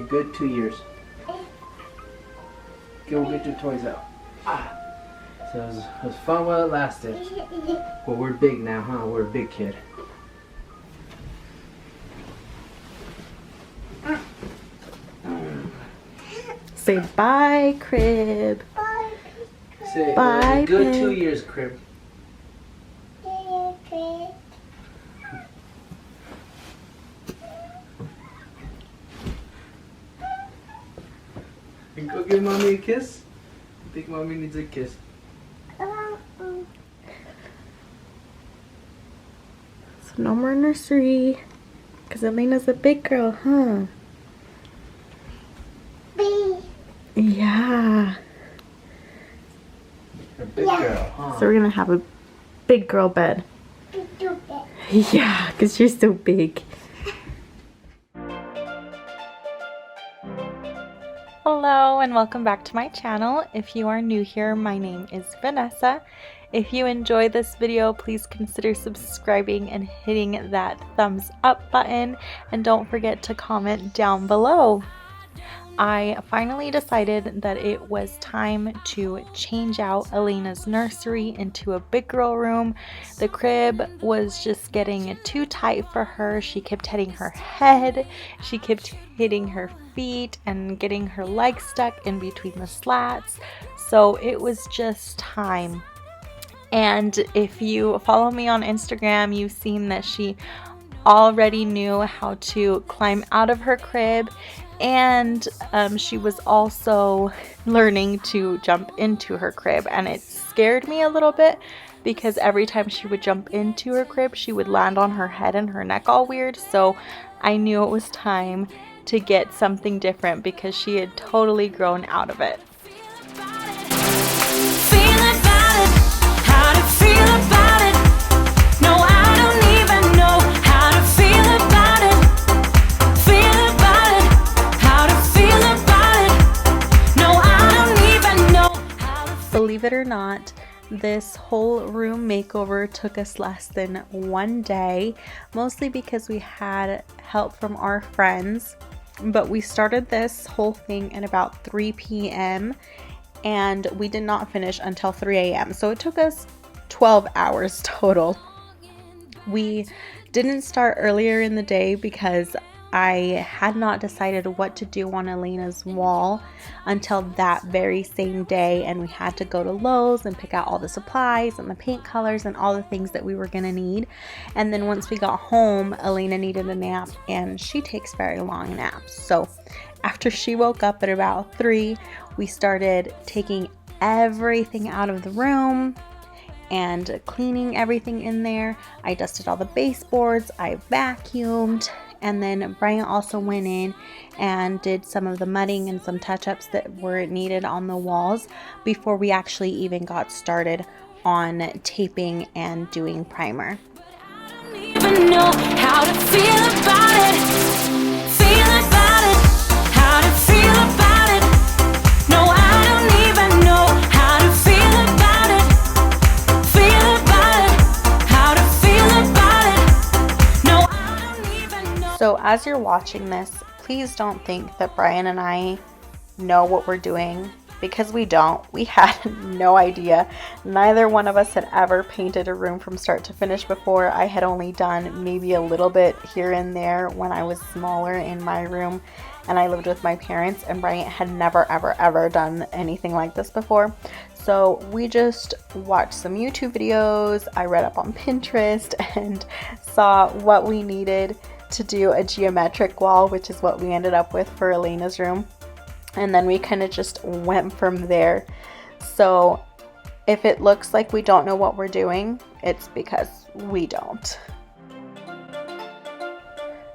good 2 years. Go get your toys out. So it was fun while it lasted. Well, we're big now, huh? We're a big kid. Say bye, crib. Say bye, good Pig. 2 years, crib. And go give mommy a kiss. I think mommy needs a kiss. So no more nursery. Because Elena's a big girl, huh? Yeah. A big girl, huh? So we're going to have a big girl bed. Yeah, because you're so big. Hello and welcome back to my channel. If you are new here, my name is Vanessa. If you enjoy this video, please consider subscribing and hitting that thumbs up button, and don't forget to comment down below. I finally decided that it was time to change out Elena's nursery into a big girl room. The crib was just getting too tight for her. She kept hitting her head, she kept hitting her feet and getting her legs stuck in between the slats. So it was just time. And if you follow me on Instagram, you've seen that she already knew how to climb out of her crib, and she was also learning to jump into her crib, and it scared me a little bit because every time she would jump into her crib she would land on her head and her neck all weird. So I knew it was time to get something different because she had totally grown out of it. Believe it or not, this whole room makeover took us less than 1 day, mostly because we had help from our friends. But we started this whole thing at about 3 p.m. and we did not finish until 3 a.m. So it took us 12 hours total. We didn't start earlier in the day because I had not decided what to do on Elena's wall until that very same day, and we had to go to Lowe's and pick out all the supplies and the paint colors and all the things that we were gonna need. And then once we got home, Elena needed a nap, and she takes very long naps. So after she woke up at about 3, we started taking everything out of the room and cleaning everything in there. I dusted all the baseboards, I vacuumed, and then Brian also went in and did some of the mudding and some touch-ups that were needed on the walls before we actually even got started on taping and doing primer. I don't even know how to feel about it. Feel about it. How to feel about it. No, I don't even know how to feel about it. Feel about it. How to feel about it. No, I don't even know. So as you're watching this, please don't think that Brian and I know what we're doing, because we don't. We had no idea. Neither one of us had ever painted a room from start to finish before. I had only done maybe a little bit here and there when I was smaller in my room and I lived with my parents, and Brian had never ever done anything like this before. So we just watched some YouTube videos, I read up on Pinterest and saw what we needed to do a geometric wall, which is what we ended up with for Elena's room. And then we kind of just went from there. So if it looks like we don't know what we're doing, it's because we don't.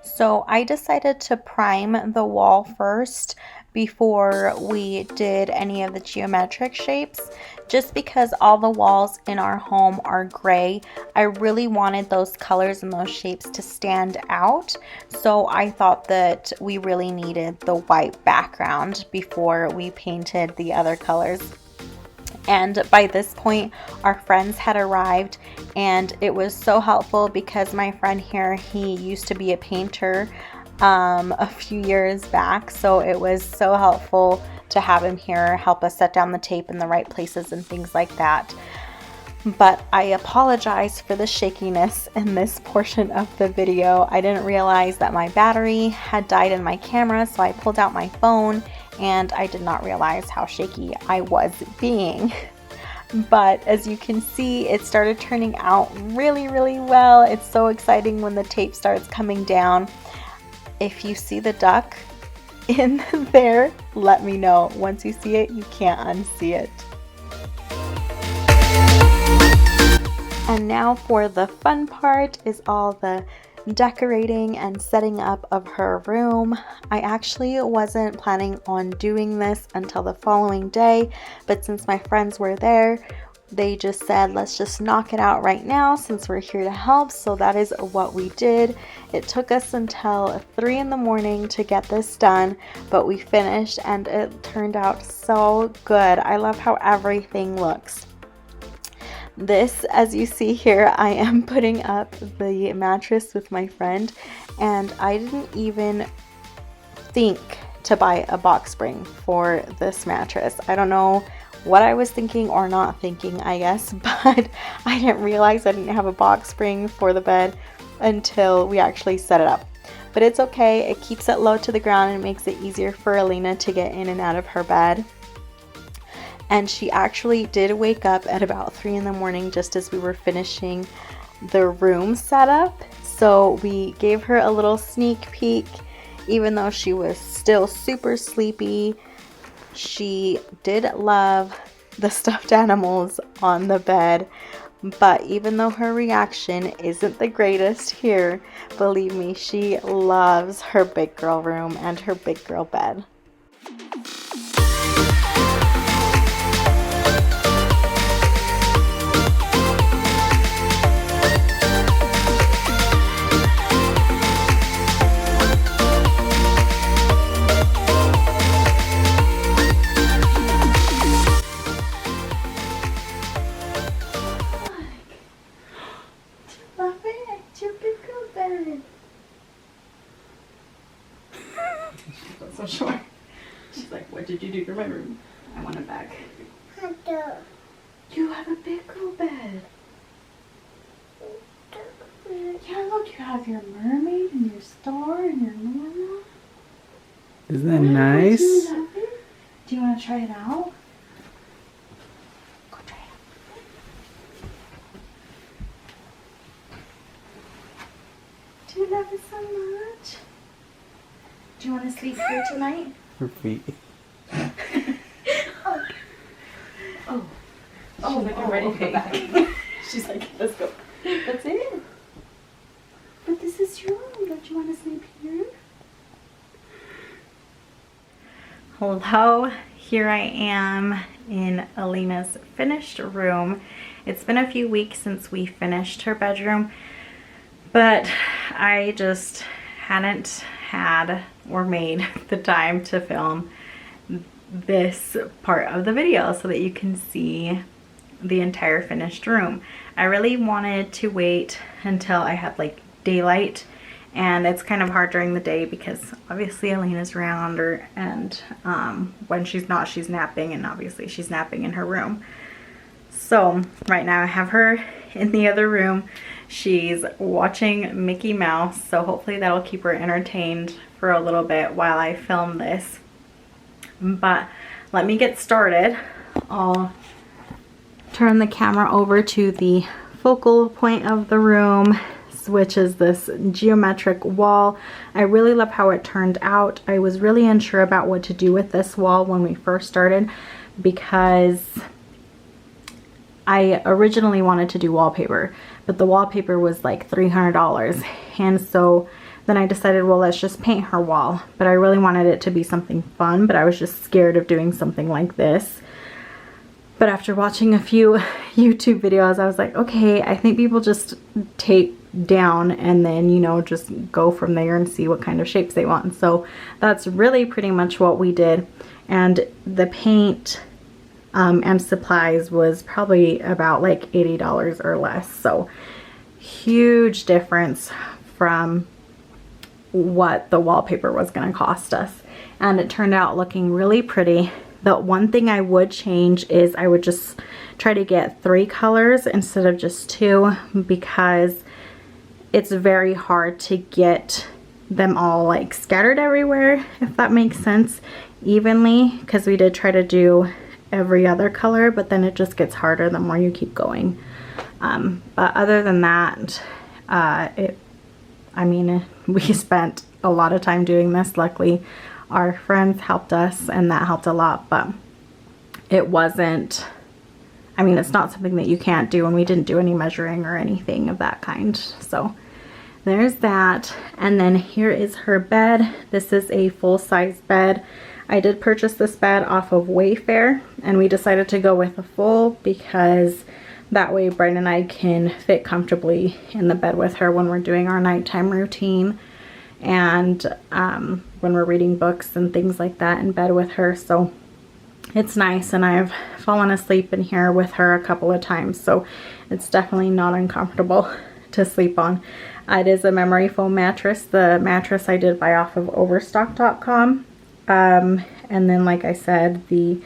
So I decided to prime the wall first before we did any of the geometric shapes, just because all the walls in our home are gray. I really wanted those colors and those shapes to stand out, so I thought that we really needed the white background before we painted the other colors. And by this point, our friends had arrived, and it was so helpful because my friend here, he used to be a painter a few years back, so it was so helpful to have him here help us set down the tape in the right places and things like that. But I apologize for the shakiness in this portion of the video. I didn't realize that my battery had died in my camera, so I pulled out my phone and I did not realize how shaky I was being. But as you can see, it started turning out really, really well. It's so exciting when the tape starts coming down. If you see the duck in there, let me know. Once you see it, you can't unsee it. And now for the fun part is all the decorating and setting up of her room. I actually wasn't planning on doing this until the following day, but since my friends were there, they just said, let's just knock it out right now since we're here to help. So that is what we did. It took us until 3 in the morning to get this done, but we finished and it turned out so good. I love how everything looks. This, as you see here, I am putting up the mattress with my friend, and I didn't even think to buy a box spring for this mattress. I don't know what I was thinking or not thinking, I guess, but I didn't realize I didn't have a box spring for the bed until we actually set it up. But it's okay, it keeps it low to the ground and makes it easier for Alina to get in and out of her bed. And she actually did wake up at about 3 in the morning just as we were finishing the room setup. So we gave her a little sneak peek. Even though she was still super sleepy, she did love the stuffed animals on the bed. But even though her reaction isn't the greatest here, believe me, she loves her big girl room and her big girl bed. So sure. She's like, what did you do to my room? I want it back. You have a big girl bed. Yeah, look, you have your mermaid and your star and your Nora. Isn't that nice? Do you want to try it out? Go try it out. Do you love it so much? Do you want to sleep here tonight? Her feet. Oh. She's like, I'm ready to go back. She's like, let's go. That's it. But this is your room. Don't you want to sleep here? Hello, here I am in Alina's finished room. It's been a few weeks since we finished her bedroom, but I just hadn't had or made the time to film this part of the video so that you can see the entire finished room. I really wanted to wait until I had like daylight, and it's kind of hard during the day because obviously Alina's around her, and when she's not, she's napping, and obviously she's napping in her room. So right now I have her in the other room. She's watching Mickey Mouse, so hopefully that'll keep her entertained for a little bit while I film this. But let me get started. I'll turn the camera over to the focal point of the room, which is this geometric wall. I really love how it turned out. I was really unsure about what to do with this wall when we first started because I originally wanted to do wallpaper, but the wallpaper was like $300, and so then I decided, well, let's just paint her wall. But I really wanted it to be something fun, but I was just scared of doing something like this. But after watching a few YouTube videos, I was like, okay, I think people just tape down and then, you know, just go from there and see what kind of shapes they want. And so that's really pretty much what we did. And the paint and supplies was probably about like $80 or less. So huge difference from what the wallpaper was going to cost us, and it turned out looking really pretty. The one thing I would change is I would just try to get 3 colors instead of just 2, because it's very hard to get them all like scattered everywhere, if that makes sense, evenly, because we did try to do every other color, but then it just gets harder the more you keep going. But other than that, I mean, we spent a lot of time doing this. Luckily, our friends helped us, and that helped a lot, but it wasn't, I mean, it's not something that you can't do, and we didn't do any measuring or anything of that kind. So there's that. And then here is her bed. This is a full-size bed. I did purchase this bed off of Wayfair, and we decided to go with a full because that way Brian and I can fit comfortably in the bed with her when we're doing our nighttime routine, and when we're reading books and things like that in bed with her. So it's nice, and I've fallen asleep in here with her a couple of times, so it's definitely not uncomfortable to sleep on. It is a memory foam mattress. The mattress I did buy off of overstock.com. And then, like I said, the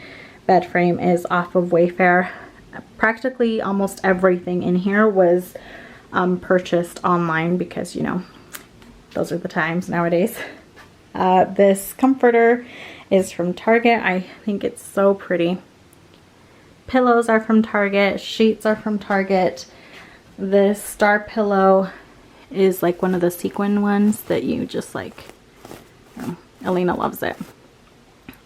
bed frame is off of Wayfair. Practically almost everything in here was purchased online because, you know, those are the times nowadays. This comforter is from Target. I think it's so pretty. Pillows are from Target. Sheets are from Target. This star pillow is like one of the sequin ones that you just like, you know, Elena loves it.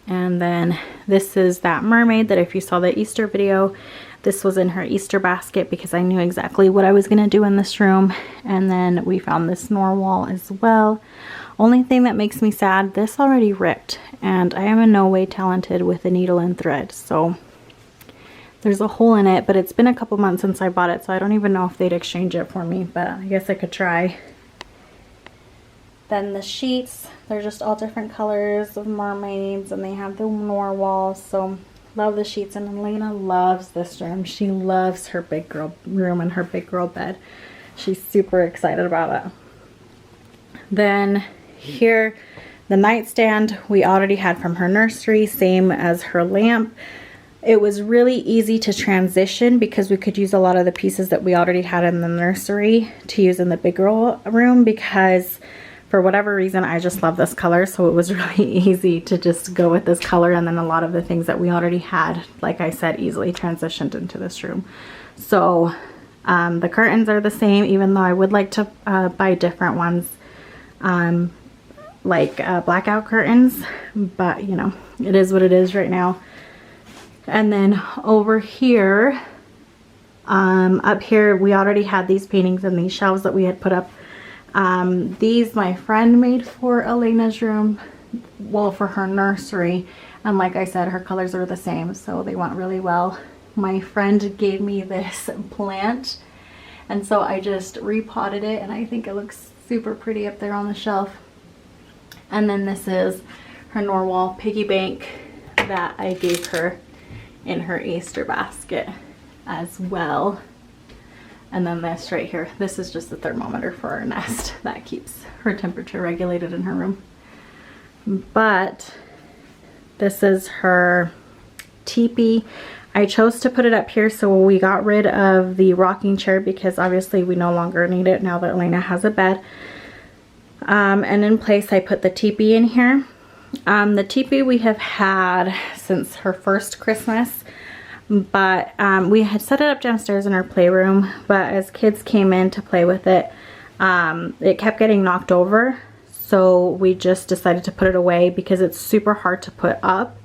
And then this is that mermaid that if you saw the Easter video, this was in her Easter basket because I knew exactly what I was going to do in this room. And then we found this narwhal as well. Only thing that makes me sad, this already ripped, and I am in no way talented with a needle and thread. So there's a hole in it, but it's been a couple months since I bought it, so I don't even know if they'd exchange it for me, but I guess I could try. Then the sheets, they're just all different colors of mermaids, and they have the narwhal. So love the sheets, and Elena loves this room. She loves her big girl room and her big girl bed. She's super excited about it. Then here, the nightstand we already had from her nursery, same as her lamp. It was really easy to transition because we could use a lot of the pieces that we already had in the nursery to use in the big girl room, because for whatever reason I just love this color, so it was really easy to just go with this color, and then a lot of the things that we already had, like I said, easily transitioned into this room. So the curtains are the same, even though I would like to buy different ones, like blackout curtains, but you know, it is what it is right now. And then over here, up here, we already had these paintings and these shelves that we had put up. These my friend made for Elena's room, well, for her nursery. And like I said, her colors are the same, so they went really well. My friend gave me this plant, and so I just repotted it, and I think it looks super pretty up there on the shelf. And then this is her narwhal piggy bank that I gave her in her Easter basket as well. And then this right here, this is just the thermometer for our nest that keeps her temperature regulated in her room. But this is her teepee. I chose to put it up here, so we got rid of the rocking chair because obviously we no longer need it now that Elena has a bed. And in place I put the teepee in here. The teepee we have had since her first Christmas, but we had set it up downstairs in our playroom, but as kids came in to play with it, it kept getting knocked over, so we just decided to put it away because it's super hard to put up,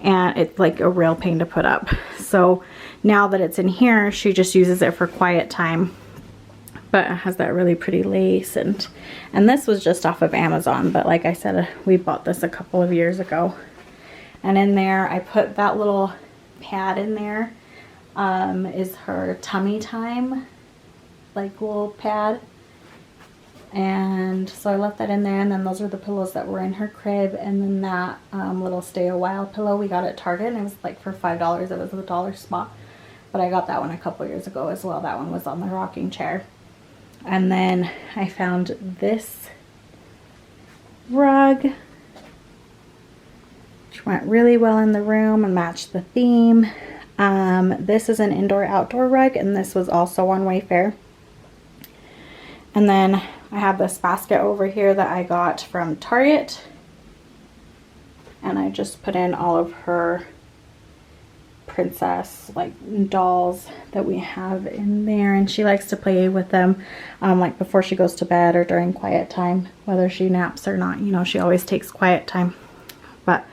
and it's like a real pain to put up. So now that it's in here, she just uses it for quiet time. But it has that really pretty lace, and this was just off of Amazon, but like I said, we bought this a couple of years ago. And in there I put that little pad in there, is her tummy time like little pad, and so I left that in there. And then those are the pillows that were in her crib, and then that little stay a while pillow we got at Target, and it was like for $5. It was a dollar spot, but I got that one a couple years ago as well. That one was on the rocking chair. And then I found this rug, which went really well in the room and matched the theme. This is an indoor-outdoor rug, and this was also on Wayfair. And then I have this basket over here that I got from Target, and I just put in all of her princess like dolls that we have in there, and she likes to play with them like before she goes to bed or during quiet time, whether she naps or not. You know, she always takes quiet time. But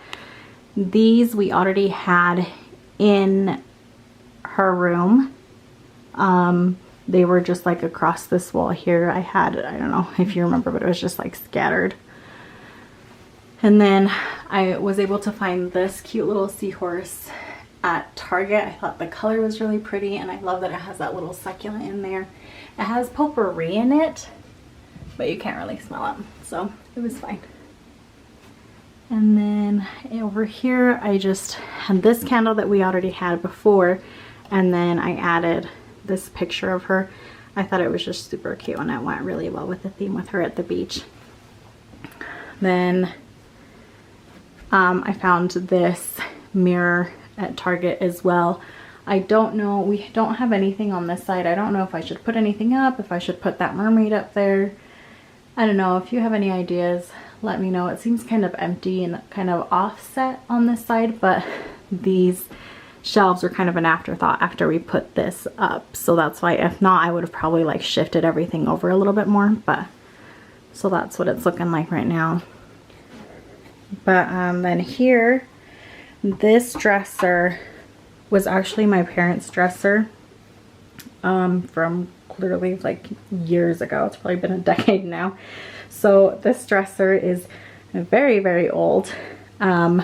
these we already had in her room. They were just like across this wall here. I don't know if you remember, but it was just like scattered. And then I was able to find this cute little seahorse at Target. I thought the color was really pretty, and I love that it has that little succulent in there. It has potpourri in it, but you can't really smell it, so it was fine. And then over here I just had this candle that we already had before, and then I added this picture of her. I thought it was just super cute, and it went really well with the theme with her at the beach. Then I found this mirror at Target as well. I don't know, we don't have anything on this side. I don't know if I should put anything up, if I should put that mermaid up there. I don't know. If you have any ideas, let me know. It seems kind of empty and kind of offset on this side, but these shelves are kind of an afterthought after we put this up. So that's why, if not, I would have probably like shifted everything over a little bit more, but so that's what it's looking like right now. But then here, this dresser was actually my parents' dresser from clearly like years ago. It's probably been a decade now. So this dresser is very, very old. Brian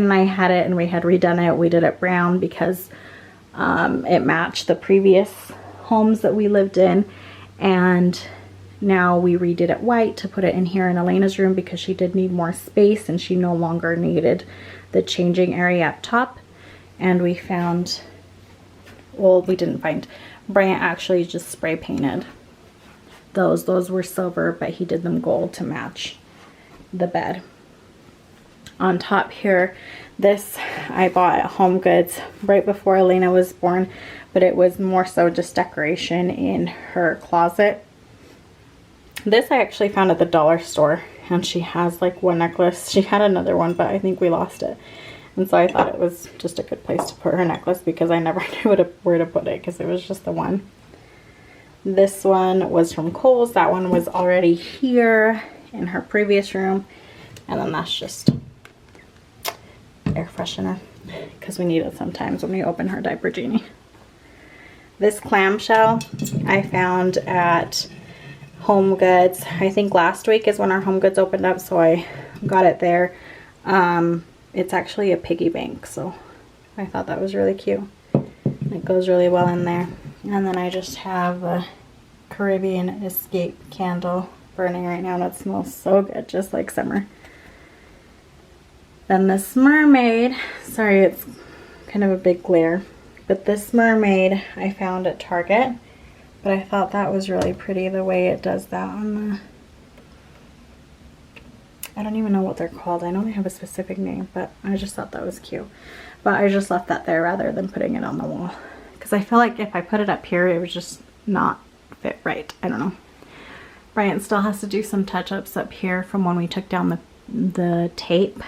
and I had it, and we had redone it. We did it brown because it matched the previous homes that we lived in, and now we redid it white to put it in here in Elena's room because she did need more space and she no longer needed the changing area up top. And we found, well, we didn't find, Brian actually just spray painted those. Those were silver, but he did them gold to match the bed. On top here, this I bought at Home Goods right before Elena was born, but it was more so just decoration in her closet. This I actually found at the dollar store, and she has like one necklace. She had another one, but I think we lost it. And so I thought it was just a good place to put her necklace because I never knew where to put it because it was just the one. This one was from Kohl's. That one was already here in her previous room. And then that's just air freshener because we need it sometimes when we open her diaper genie. This clamshell I found at Home Goods. I think last week is when our Home Goods opened up, so I got it there. It's actually a piggy bank, so I thought that was really cute. It goes really well in there. And then I just have a Caribbean Escape candle burning right now. That smells so good, just like summer. Then this mermaid, sorry it's kind of a big glare, but this mermaid I found at Target. But I thought that was really pretty the way it does that on the, I don't even know what they're called. I know they have a specific name, but I just thought that was cute. But I just left that there rather than putting it on the wall, because I feel like if I put it up here, it would just not fit right. I don't know. Brian still has to do some touch-ups up here from when we took down the tape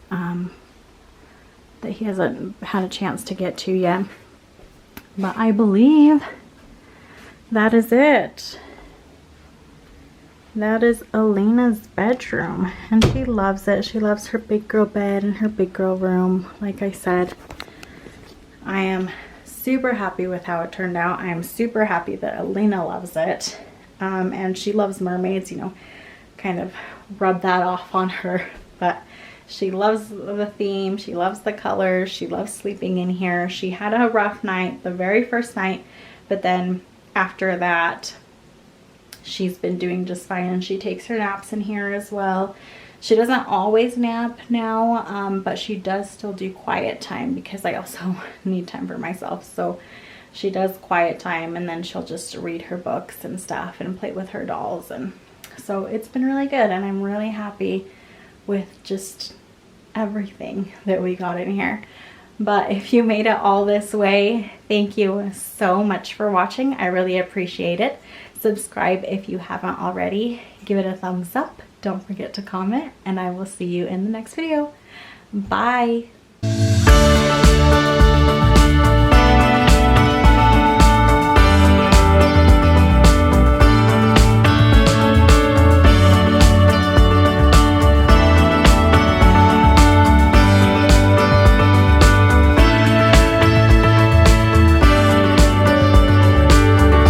that he hasn't had a chance to get to yet. But I believe that is it. That is Elena's bedroom, and she loves it. She loves her big girl bed and her big girl room. Like I said, I am super happy with how it turned out. I am super happy that Elena loves it. And she loves mermaids, you know, kind of rub that off on her. But she loves the theme. She loves the colors. She loves sleeping in here. She had a rough night the very first night, but then after that, she's been doing just fine, and she takes her naps in here as well. She doesn't always nap now, but she does still do quiet time because I also need time for myself. So she does quiet time, and then she'll just read her books and stuff and play with her dolls and So it's been really good, and I'm really happy with just everything that we got in here. But if you made it all this way, thank you so much for watching. I really appreciate it. Subscribe if you haven't already. Give it a thumbs up. Don't forget to comment, and I will see you in the next video. Bye.